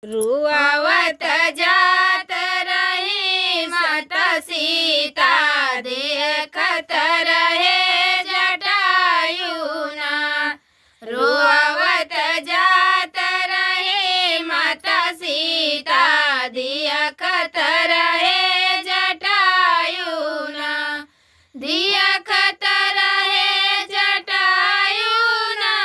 रुआवत जात रही माता सीता, देखत रहे जटायुना। रुआवत जात रही माता सीता, देखत रहे जटायुना। देखत रहे जटायुना,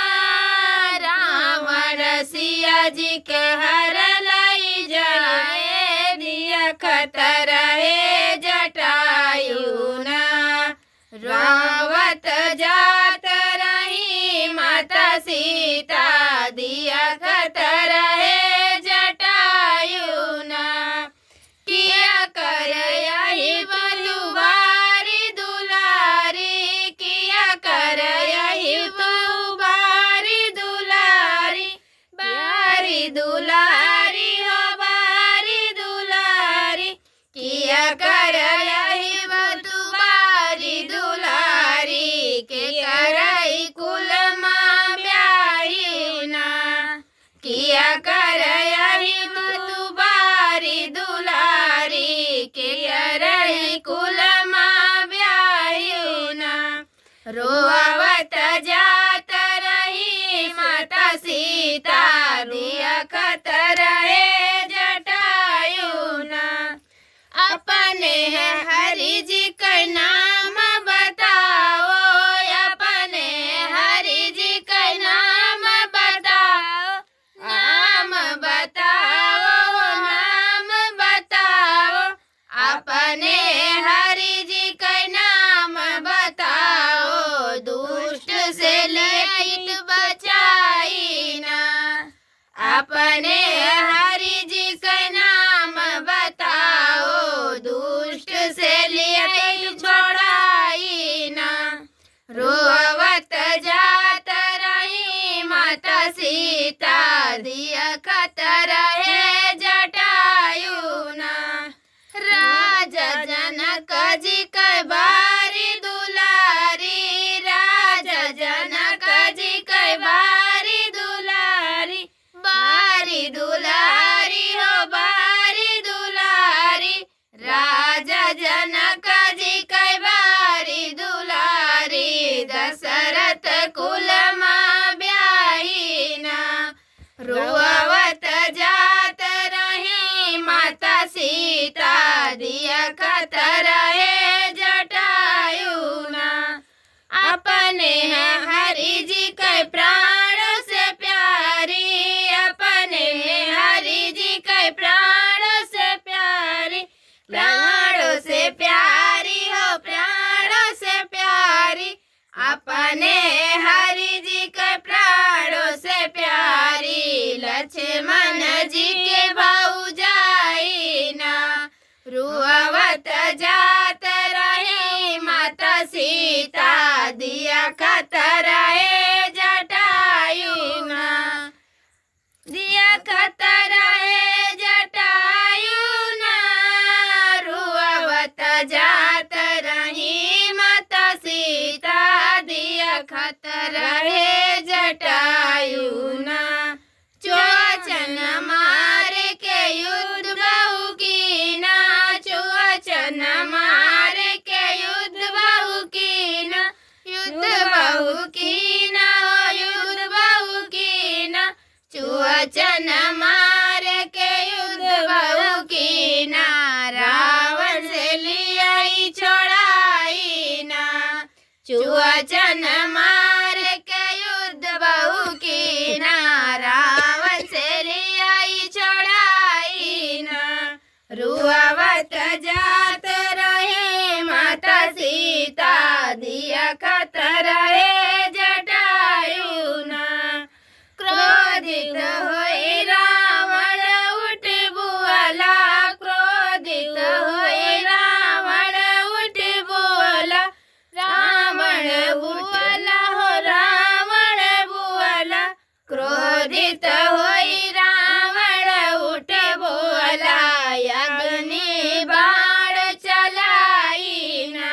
रावण सिया जी के हर लई जाए। देखत रहे जटायुना, रावत जात रही माता सीता, देखत रहे जटायुना। किया कर यही बलुबारी दुलारी, किया कर यही बारी दुलारी। बारी दुलारी हो बारी दुलारी, किया कर यही बारी दुलारी। के करई कुल माँ ब्याहीना, किया कर यही बारी दुलारी। के करई कुल माँ ब्याहीना। रोआवत जात रही माता सीता, देखत रहे जटायुना। अपने हरि जी का नाम बताओ, अपने हरि जी का नाम बताओ। नाम बताओ, नाम बताओ, अपने हरि जी का नाम बताओ। दुष्ट से लैत बचाईना, अपने हरि जी का नाम बताओ। दुष्ट से लैत छोड़ाईना। रोवत जात रही माता सीता, देखत रहे जटायुना। राजा जनक जी के बारी दुलारी, राजा जनक जी के बारी दुलारी। बारी दुलारी हो बारी दुलारी, राजा जनक जी के बारी दुलारी। दशरथ कुल माँ ब्याहीना, रुआवत जात रही माता सीता, देखत रहे जटायुना। अपने हरि जी के प्राण से प्यारी, अपने हरि जी के प्राण से प्यारी। प्राण से प्यारी हो प्राण से प्यारी, अपने हरि जी के प्राणों से प्यारी। लक्ष्मण जी के भौजाईना, रुआवत जात रही माता सीता, देखत रहे जटायुना। देखत रहे जटायुना, रुआवत जात रही माता सीता, देखत रहे जटायुना। चोचन मार के युद्ध बहु कीना, चोचन मार के युद्ध बहु कीना। युद्ध बहु कीना हो युद्ध बहु कीना, चोचन मार के युद्ध बहु कीना। रावण से लियाई छोड़ाईना, चोचन मार के युद्ध बहु कीना। रावण से लियाई छोड़ाईना। रुआवत जात रहे माता सीता, देखत रहे जटायुना। क्रोधित होई रावण उठ बोला, क्रोधित होई रावण उठ बोला। रावण बोला हो रावण बोला, क्रोधित होई रावण उठ बोला। अग्नि बाण चलाईना,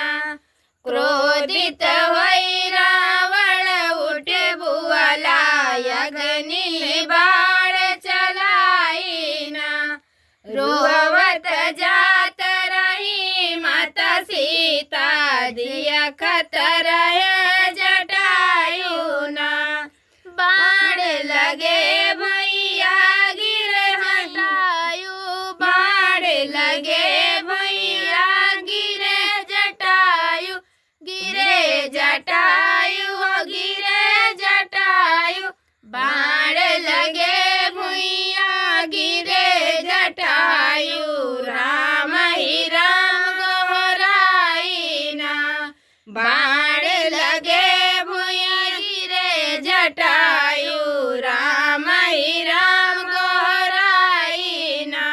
क्रोधित होई रावण खतर है जटायु ना। बाण लगे भैया गिरे जटायु, बाण लगे भैया गिरे जटायु, गिरे जटायु गिरे जटायु। बाण लगे भैया गिरे जटायु, राम ही राम गोहराई ना। बाण लगे भैया गिरे जटायु, राम ही राम गोहराई ना।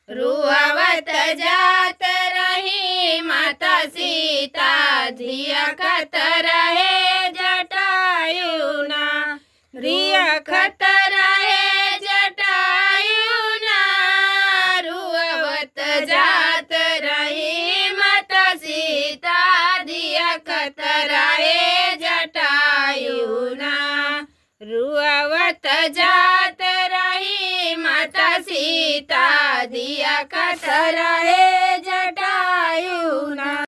रुआवत जात रही माता सीता, धिया खतर है जटायु ना। रिया खतर है जटायु ना, रुआवत जात रही माता सीता, धिया खतर है जटायु ना। रुआवत जात रही माता सीता, धिया खतर है जटायु ना।